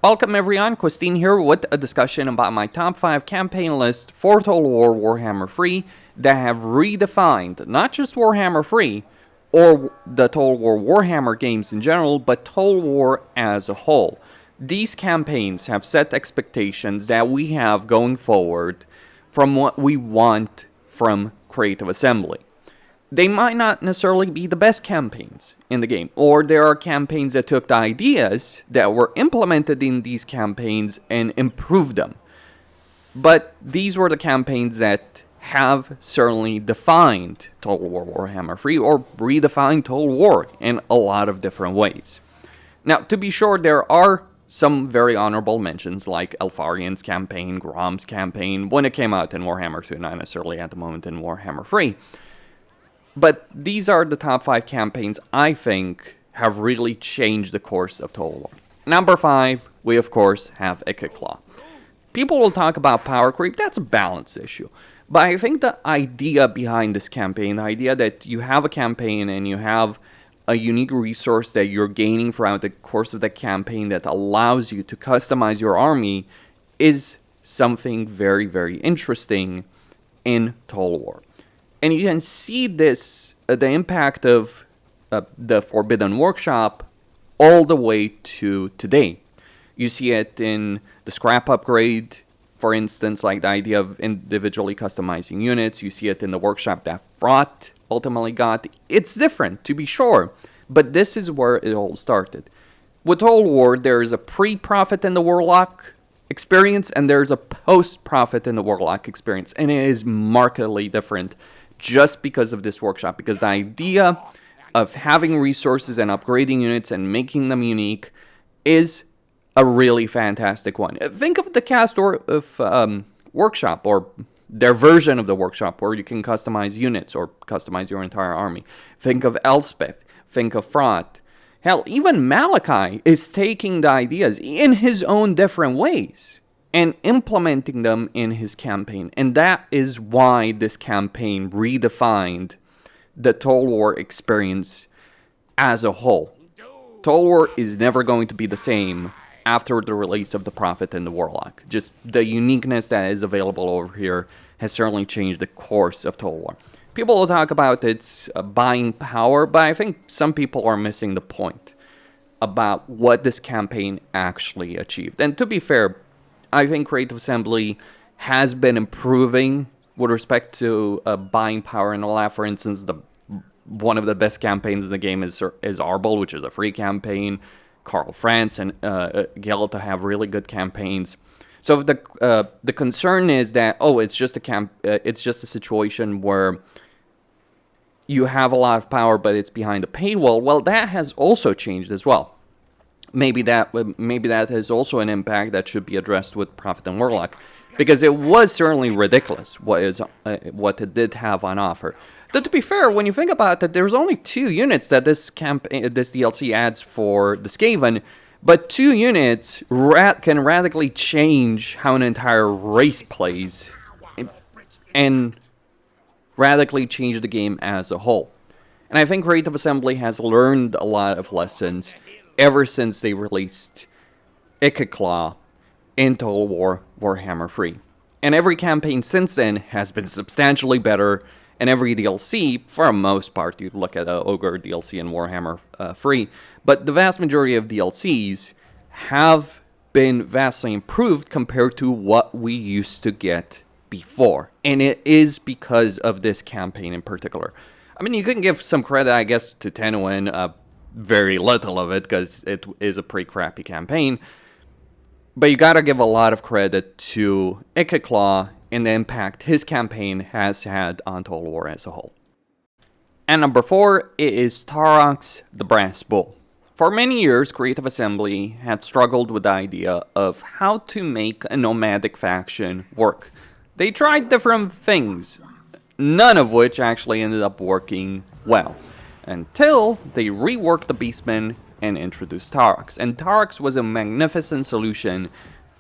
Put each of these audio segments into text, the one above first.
Welcome everyone, Christine here with a discussion about my top 5 campaign list for Total War Warhammer 3 that have redefined not just Warhammer 3 or the Total War Warhammer games in general, but Total War as a whole. These campaigns have set expectations that we have going forward from what we want from Creative Assembly. They might not necessarily be the best campaigns in the game, or there are campaigns that took the ideas that were implemented in these campaigns and improved them. But these were the campaigns that have certainly defined Total War Warhammer 3 or redefined Total War in a lot of different ways. Now, to be sure, there are some very honorable mentions like Elfarian's campaign, Grom's campaign, when it came out in Warhammer 2, not necessarily at the moment in Warhammer 3. But these are the top 5 campaigns I think have really changed the course of Total War. Number 5, we of course have Ikit. People will talk about power creep, that's a balance issue. But I think the idea behind this campaign, the idea that you have a campaign and you have a unique resource that you're gaining throughout the course of the campaign that allows you to customize your army, is something very, very interesting in Total War. And you can see this, the impact of the Forbidden Workshop all the way to today. You see it in the scrap upgrade, for instance, like the idea of individually customizing units. You see it in the workshop that Fraud ultimately got. It's different, to be sure, but this is where it all started. With Total War, there is a pre-Prophet in the Warlock experience, and there's a post-Prophet in the Warlock experience, and it is markedly different just because of this workshop, because the idea of having resources and upgrading units and making them unique is a really fantastic one. Think of the cast of workshop, or their version of the workshop, where you can customize units or customize your entire army. Think of Elspeth, think of Fraud. Hell, even Malachi is taking the ideas in his own different ways and implementing them in his campaign. And that is why this campaign redefined the Total War experience as a whole. Total War is never going to be the same after the release of the Prophet and the Warlock. Just the uniqueness that is available over here has certainly changed the course of Total War. People will talk about its buying power, but I think some people are missing the point about what this campaign actually achieved. And to be fair, I think Creative Assembly has been improving with respect to buying power and all that. For instance, one of the best campaigns in the game is Arbol, which is a free campaign. Karl Franz and Gelt have really good campaigns. So if the concern is that it's just a situation where you have a lot of power, but it's behind a paywall. Well, that has also changed as well. Maybe that is also an impact that should be addressed with Prophet and Warlock, because it was certainly ridiculous what it did have on offer. But to be fair, when you think about it, there's only 2 units that this DLC adds for the Skaven, but 2 units can radically change how an entire race plays and radically change the game as a whole. And I think Creative Assembly has learned a lot of lessons ever since they released Ikit in Total War Warhammer 3. And every campaign since then has been substantially better, and every DLC, for the most part, you look at the Ogre DLC in Warhammer 3, but the vast majority of DLCs have been vastly improved compared to what we used to get before. And it is because of this campaign in particular. I mean, you can give some credit, I guess, to Tenuin, very little of it, because it is a pretty crappy campaign. But you gotta give a lot of credit to Ikit and the impact his campaign has had on Total War as a whole. And number 4, it is Taurox the Brass Bull. For many years, Creative Assembly had struggled with the idea of how to make a nomadic faction work. They tried different things, none of which actually ended up working well, until they reworked the Beastmen and introduced Taurox. And Taurox was a magnificent solution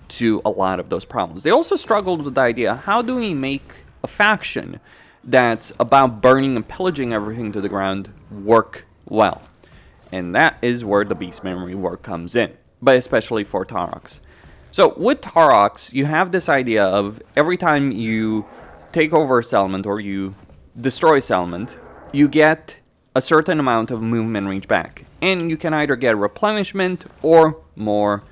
to a lot of those problems. They also struggled with the idea, how do we make a faction that's about burning and pillaging everything to the ground work well? And that is where the Beastmen rework comes in. but especially for Taurox. So with Taurox, you have this idea of every time you take over a settlement or you destroy a settlement, you get a certain amount of movement range back. And you can either get replenishment or more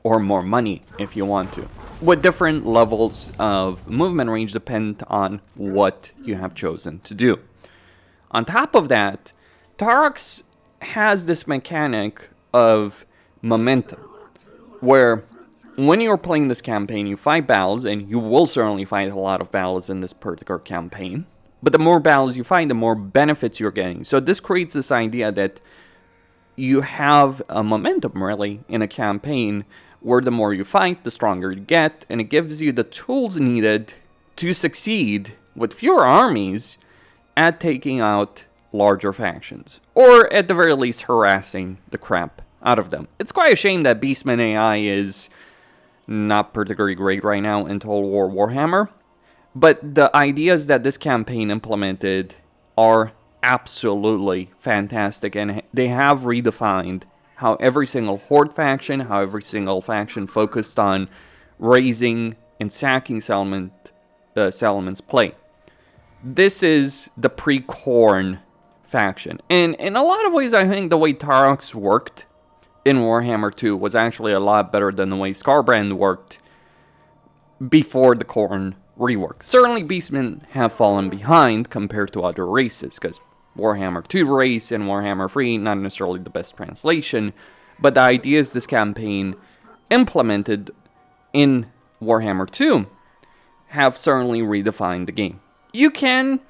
money if you want to. With different levels of movement range depend on what you have chosen to do. On top of that, Taurox has this mechanic of momentum, where when you're playing this campaign, you fight battles, and you will certainly fight a lot of battles in this particular campaign, but the more battles you fight, the more benefits you're getting. So this creates this idea that you have a momentum, really, in a campaign, where the more you fight, the stronger you get, and it gives you the tools needed to succeed with fewer armies at taking out larger factions, or at the very least harassing the crap out of them. It's quite a shame that Beastman AI is not particularly great right now in Total War Warhammer, but the ideas that this campaign implemented are absolutely fantastic, and they have redefined how every single Horde faction, how every single faction focused on raising and sacking settlements play. This is the pre-Khorne faction. And in a lot of ways, I think the way Taurox worked in Warhammer 2 was actually a lot better than the way Skarbrand worked before the Khorne rework. Certainly, Beastmen have fallen behind compared to other races, because Warhammer 2 race and Warhammer 3, not necessarily the best translation, but the ideas this campaign implemented in Warhammer 2 have certainly redefined the game. You can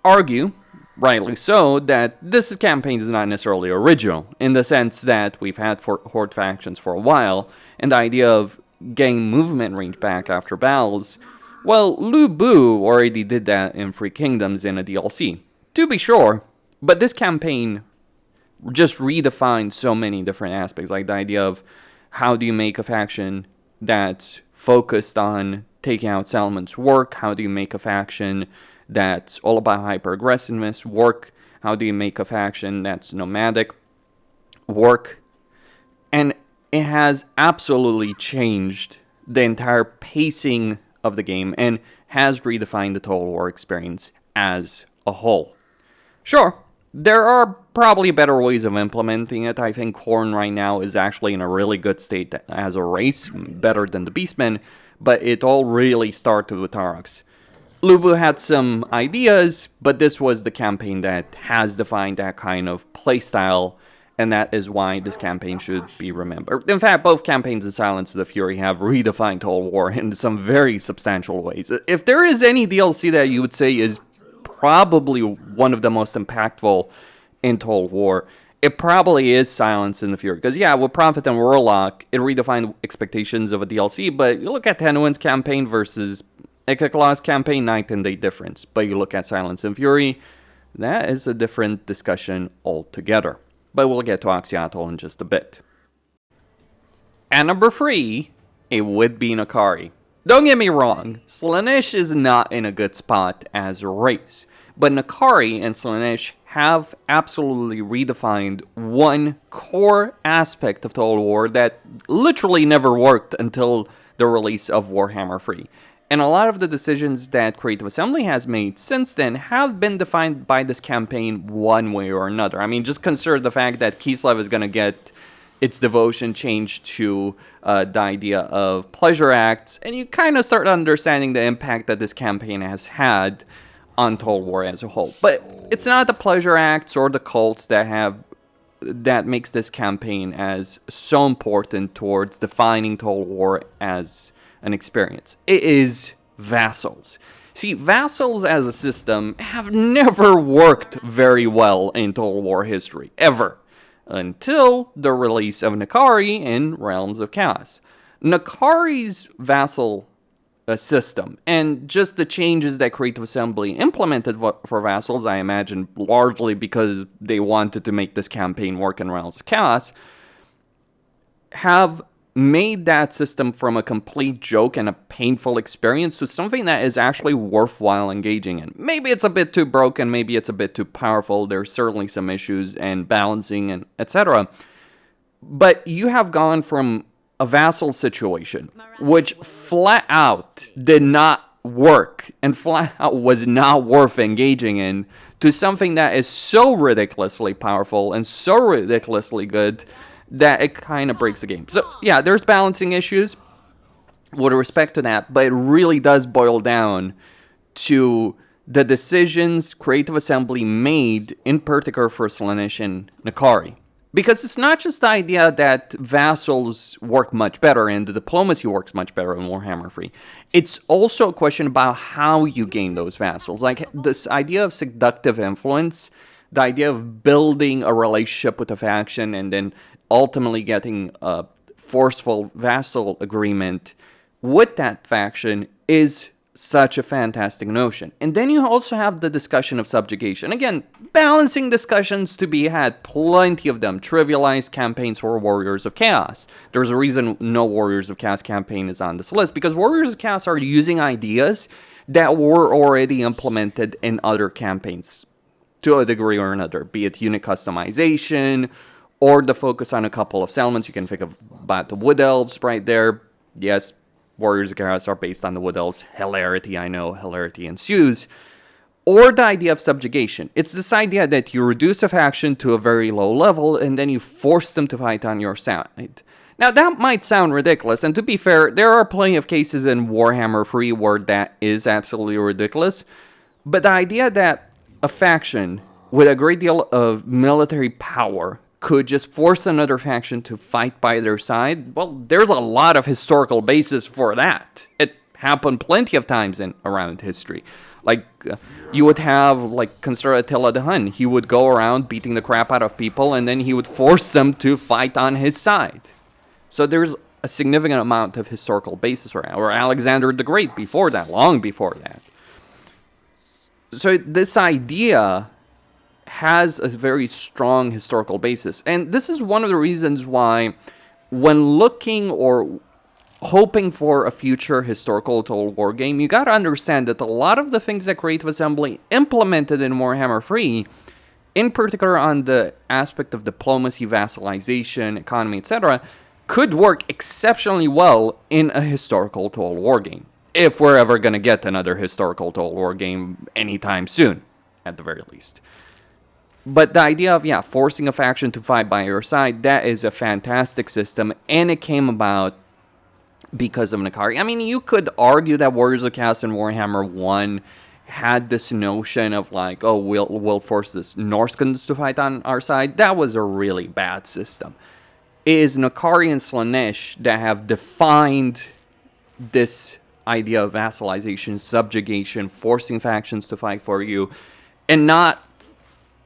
argue, rightly so, that this campaign is not necessarily original, in the sense that we've had Horde factions for a while, and the idea of getting movement range back after battles, well, Lu Bu already did that in Free Kingdoms in a DLC, to be sure, but this campaign just redefined so many different aspects, like the idea of how do you make a faction that's focused on taking out settlements work, how do you make a faction that's all about hyper-aggressiveness work, how do you make a faction that's nomadic work, and it has absolutely changed the entire pacing of the game and has redefined the Total War experience as a whole. Sure, there are probably better ways of implementing it. I think Khorne right now is actually in a really good state as a race, better than the Beastmen, but it all really started with Taurox. Lu Bu had some ideas, but this was the campaign that has defined that kind of playstyle, and that is why this campaign should be remembered. In fact, both campaigns in Silence of the Fury have redefined Total War in some very substantial ways. If there is any DLC that you would say is probably one of the most impactful in Total War, it probably is Silence in the Fury. Because yeah, with Prophet and Warlock, it redefined expectations of a DLC, but you look at Tenuin's campaign versus Ikit campaign, night and day difference. But you look at Silence and Fury, that is a different discussion altogether. But we'll get to Oxyotl in just a bit. At number 3, it would be N'Kari. Don't get me wrong, Slaanesh is not in a good spot as a race, but N'Kari and Slaanesh have absolutely redefined one core aspect of Total War that literally never worked until the release of Warhammer 3. And a lot of the decisions that Creative Assembly has made since then have been defined by this campaign one way or another. I mean, just consider the fact that Kislev is going to get its devotion changed to the idea of pleasure acts, and you kind of start understanding the impact that this campaign has had on Total War as a whole. But it's not the pleasure acts or the cults that makes this campaign as so important towards defining Total War as an experience. It is vassals. See, vassals as a system have never worked very well in Total War history, ever, until the release of N'Kari in Realms of Chaos. N'Kari's vassal system, and just the changes that Creative Assembly implemented for vassals, I imagine largely because they wanted to make this campaign work in Realms of Chaos, have made that system from a complete joke and a painful experience to something that is actually worthwhile engaging in. Maybe it's a bit too broken, maybe it's a bit too powerful, there's certainly some issues and balancing and etc. But you have gone from a vassal situation, which flat out did not work and flat out was not worth engaging in, to something that is so ridiculously powerful and so ridiculously good that it kind of breaks the game. So yeah, there's balancing issues with respect to that, but it really does boil down to the decisions Creative Assembly made, in particular for Slaanesh and N'Kari. Because it's not just the idea that vassals work much better and the diplomacy works much better in Warhammer 3. It's also a question about how you gain those vassals. Like, this idea of seductive influence, the idea of building a relationship with a faction and then ultimately getting a forceful vassal agreement with that faction is such a fantastic notion. And then you also have the discussion of subjugation. Again, balancing discussions to be had, plenty of them. Trivialized campaigns for Warriors of Chaos. There's a reason no Warriors of Chaos campaign is on this list, because Warriors of Chaos are using ideas that were already implemented in other campaigns to a degree or another, be it unit customization or the focus on a couple of settlements. You can think about the Wood Elves right there. Yes, Warriors of Chaos are based on the Wood Elves. Hilarity, I know, hilarity ensues. Or the idea of subjugation. It's this idea that you reduce a faction to a very low level and then you force them to fight on your side. Now, that might sound ridiculous, and to be fair, there are plenty of cases in Warhammer 3 where that is absolutely ridiculous. But the idea that a faction with a great deal of military power could just force another faction to fight by their side, well, there's a lot of historical basis for that. It happened plenty of times around history. Like, you would have, like, consider Attila the Hun. He would go around beating the crap out of people, and then he would force them to fight on his side. So there's a significant amount of historical basis for that. Or Alexander the Great before that, long before that. So this idea has a very strong historical basis. And this is one of the reasons why, when looking or hoping for a future historical Total War game, you gotta understand that a lot of the things that Creative Assembly implemented in Warhammer 3, in particular on the aspect of diplomacy, vassalization, economy, etc., could work exceptionally well in a historical Total War game. If we're ever gonna get another historical Total War game anytime soon, at the very least. But the idea of, forcing a faction to fight by your side, that is a fantastic system, and it came about because of N'Kari. I mean, you could argue that Warriors of Chaos and Warhammer 1 had this notion of, like, oh, we'll force this Norscans to fight on our side. That was a really bad system. It is N'Kari and Slaanesh that have defined this idea of vassalization, subjugation, forcing factions to fight for you, and not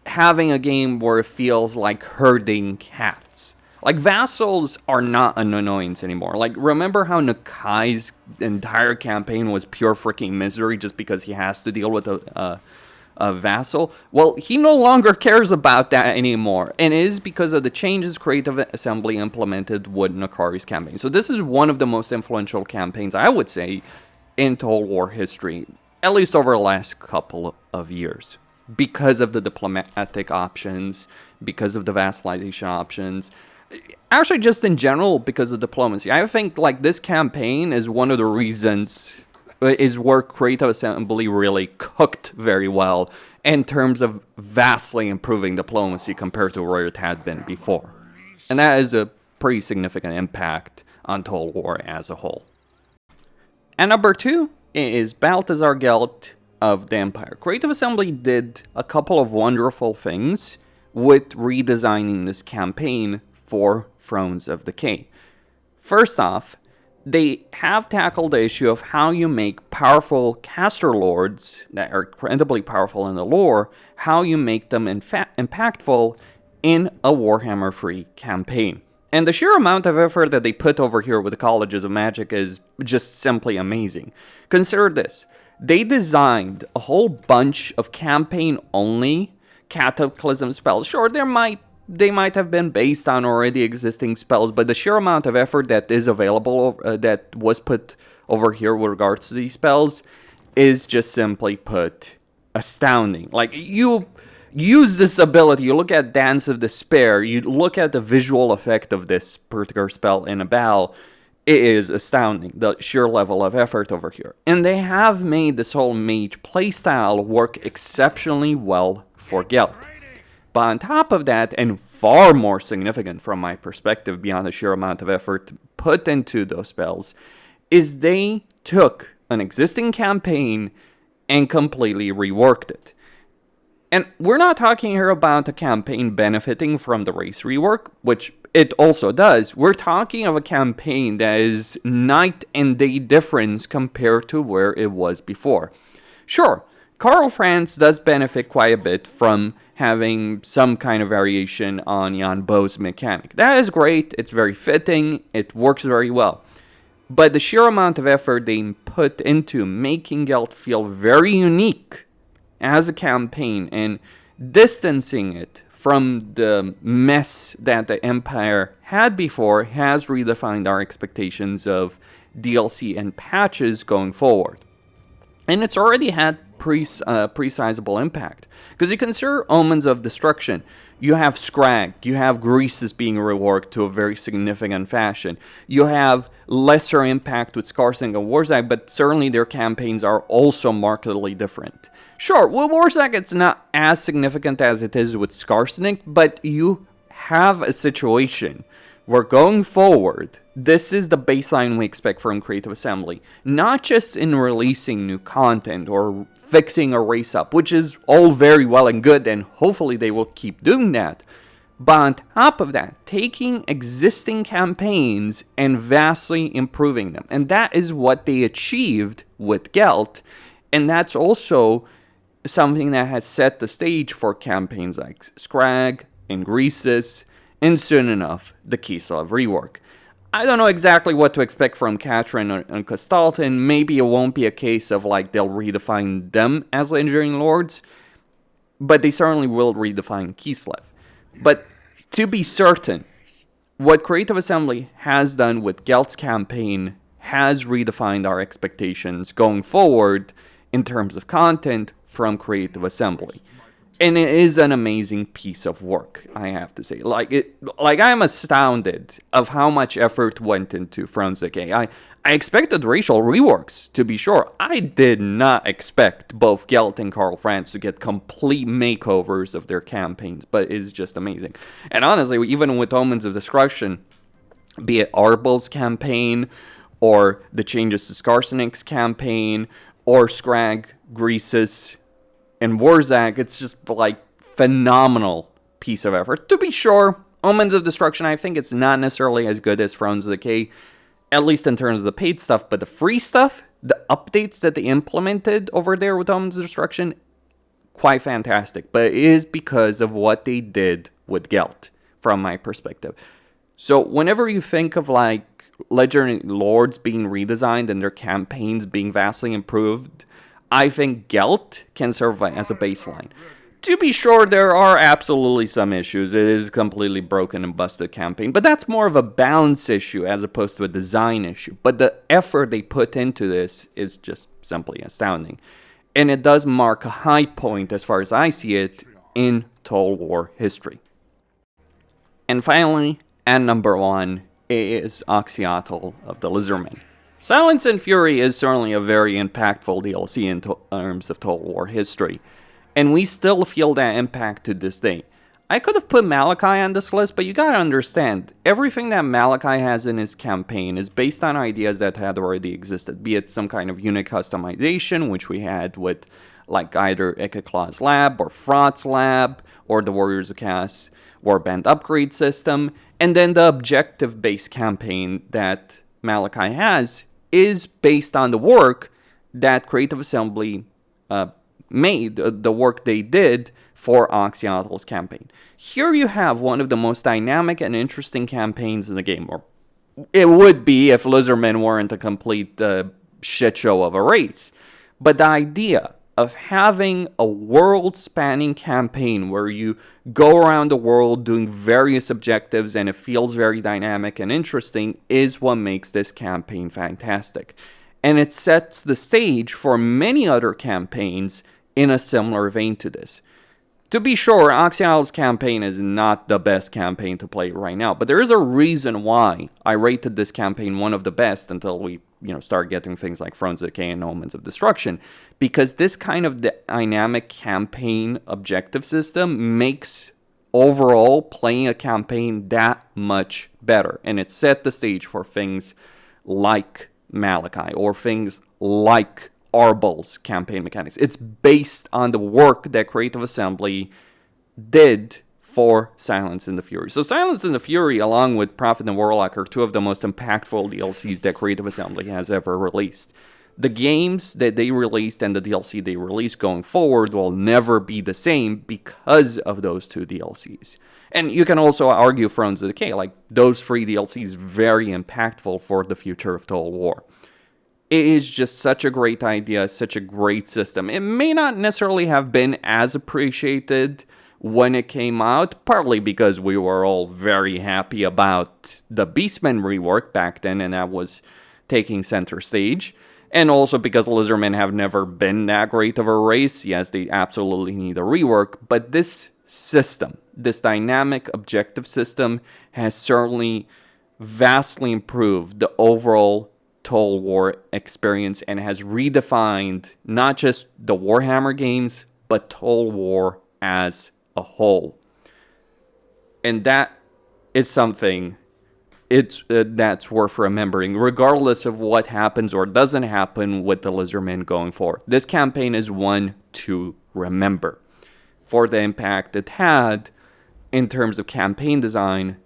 having a game where it feels like herding cats. Like, vassals are not an annoyance anymore. Like, remember how Nakai's entire campaign was pure freaking misery just because he has to deal with a vassal? Well, he no longer cares about that anymore, and it is because of the changes Creative Assembly implemented with N'Kari's campaign. So this is one of the most influential campaigns, I would say, in Total War history, at least over the last couple of years. Because of the diplomatic options, because of the vassalization options, actually just in general because of diplomacy. I think, like, this campaign is one of the reasons, is where Creative Assembly really cooked very well in terms of vastly improving diplomacy compared to where it had been before. And that is a pretty significant impact on Total War as a whole. And number 2 is Balthazar Gelt of the Empire. Creative Assembly did a couple of wonderful things with redesigning this campaign for Thrones of Decay. First off, they have tackled the issue of how you make powerful caster lords that are incredibly powerful in the lore, how you make them impactful in a Warhammer 3 campaign. And the sheer amount of effort that they put over here with the Colleges of Magic is just simply amazing. Consider this. They designed a whole bunch of campaign-only Cataclysm spells. Sure, they might have been based on already existing spells, but the sheer amount of effort that is available, that was put over here with regards to these spells, is just simply put astounding. Like, you use this ability, you look at Dance of Despair, you look at the visual effect of this particular spell in a battle, it is astounding, the sheer level of effort over here. And they have made this whole mage playstyle work exceptionally well for Gelt. But on top of that, and far more significant from my perspective beyond the sheer amount of effort put into those spells, is they took an existing campaign and completely reworked it. And we're not talking here about a campaign benefiting from the race rework, which it also does. We're talking of a campaign that is night and day difference compared to where it was before. Sure, Karl Franz does benefit quite a bit from having some kind of variation on Jan Bo's mechanic. That is great, it's very fitting, it works very well. But the sheer amount of effort they put into making Gelt feel very unique as a campaign and distancing it from the mess that the Empire had before has redefined our expectations of DLC and patches going forward. And it's already had pre-sizable impact. Because you consider Omens of Destruction, you have Scrag, you have Greases being reworked to a very significant fashion. You have lesser impact with Skarsnik and Warzag, but certainly their campaigns are also markedly different. Sure, with Warzag it's not as significant as it is with Skarsnik, but you have a situation where going forward, this is the baseline we expect from Creative Assembly. Not just in releasing new content or fixing a race up, which is all very well and good, and hopefully they will keep doing that. But on top of that, taking existing campaigns and vastly improving them. And that is what they achieved with Gelt. And that's also something that has set the stage for campaigns like Scrag and Greases, and soon enough, the Kislev rework. I don't know exactly what to expect from Katrin and Kastaltin. Maybe it won't be a case of like they'll redefine them as Enduring Lords, but they certainly will redefine Kislev. But to be certain, what Creative Assembly has done with Gelt's campaign has redefined our expectations going forward in terms of content from Creative Assembly. And it is an amazing piece of work, I have to say. Like I'm astounded of how much effort went into Thrones Decay. I expected racial reworks, to be sure. I did not expect both Gelt and Karl Franz to get complete makeovers of their campaigns, but it's just amazing. And honestly, even with Omens of Destruction, be it Arbel's campaign, or the changes to Skarsnik's campaign, or Scrag, Greases, and Warzag, it's just like phenomenal piece of effort. To be sure, Omens of Destruction, I think it's not necessarily as good as Thrones of Decay, at least in terms of the paid stuff, but the free stuff, the updates that they implemented over there with Omens of Destruction, quite fantastic. But it is because of what they did with Gelt, from my perspective. So whenever you think of like Legendary Lords being redesigned and their campaigns being vastly improved, I think Gelt can serve as a baseline. To be sure, there are absolutely some issues. It is a completely broken and busted campaign, but that's more of a balance issue as opposed to a design issue. But the effort they put into this is just simply astounding. And it does mark a high point, as far as I see it, in Total War history. And finally, at number 1, is Oxyotl of the Lizardmen. Silence and Fury is certainly a very impactful DLC in terms of Total War history, and we still feel that impact to this day. I could have put Malachi on this list, but you gotta understand, everything that Malachi has in his campaign is based on ideas that had already existed, be it some kind of unit customization, which we had with like either Ikit Lab or Frot's Lab, or the Warriors of Chaos Warband upgrade system, and then the objective-based campaign that Malachi has is based on the work that Creative Assembly made, the work they did for Oxyotl's campaign. Here you have one of the most dynamic and interesting campaigns in the game, or it would be if Lizardmen weren't a complete shit show of a race. But the idea of having a world-spanning campaign where you go around the world doing various objectives and it feels very dynamic and interesting is what makes this campaign fantastic. And it sets the stage for many other campaigns in a similar vein to this. To be sure, Oxyotl's campaign is not the best campaign to play right now, but there is a reason why I rated this campaign one of the best until we, start getting things like Thrones of Decay and Omens of Destruction, because this kind of dynamic campaign objective system makes overall playing a campaign that much better, and it set the stage for things like Malachi or things like Arbel's campaign mechanics. It's based on the work that Creative Assembly did for Silence in the Fury. So Silence in the Fury, along with Prophet and Warlock, are two of the most impactful DLCs that Creative Assembly has ever released. The games that they released and the DLC they release going forward will never be the same because of those two DLCs. And you can also argue Thrones of Decay, like those three DLCs very impactful for the future of Total War. It is just such a great idea, such a great system. It may not necessarily have been as appreciated when it came out, partly because we were all very happy about the Beastmen rework back then, and that was taking center stage. And also because Lizardmen have never been that great of a race. Yes, they absolutely need a rework, but this system, this dynamic objective system, has certainly vastly improved the overall Total War experience and has redefined not just the Warhammer games, but Total War as a whole. And that is something that's worth remembering, regardless of what happens or doesn't happen with the Lizardmen going forward. This campaign is one to remember for the impact it had in terms of campaign design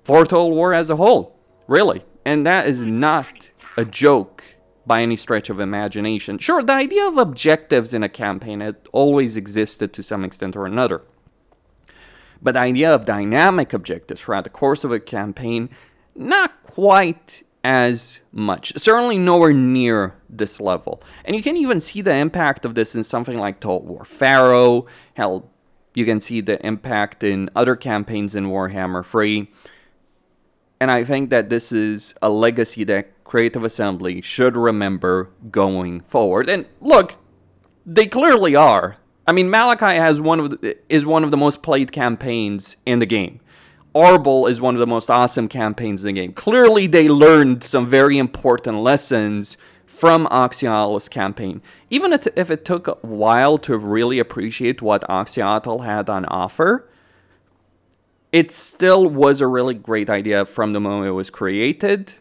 for Total War as a whole, really. And that is not a joke by any stretch of imagination. Sure, the idea of objectives in a campaign had always existed to some extent or another. But the idea of dynamic objectives throughout the course of a campaign, not quite as much. Certainly nowhere near this level. And you can even see the impact of this in something like Total War Pharaoh. Hell, you can see the impact in other campaigns in Warhammer 3. And I think that this is a legacy that Creative Assembly should remember going forward. And look, they clearly are. I mean, Malachi is one of the most played campaigns in the game. Arbel is one of the most awesome campaigns in the game. Clearly, they learned some very important lessons from Oxyotl's campaign. Even if it took a while to really appreciate what Oxyotl had on offer, it still was a really great idea from the moment it was created,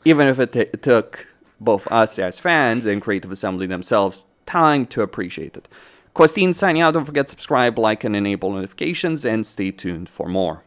even if it took both us as fans and Creative Assembly themselves time to appreciate it. Questine signing out. Don't forget to subscribe, like, and enable notifications, and stay tuned for more.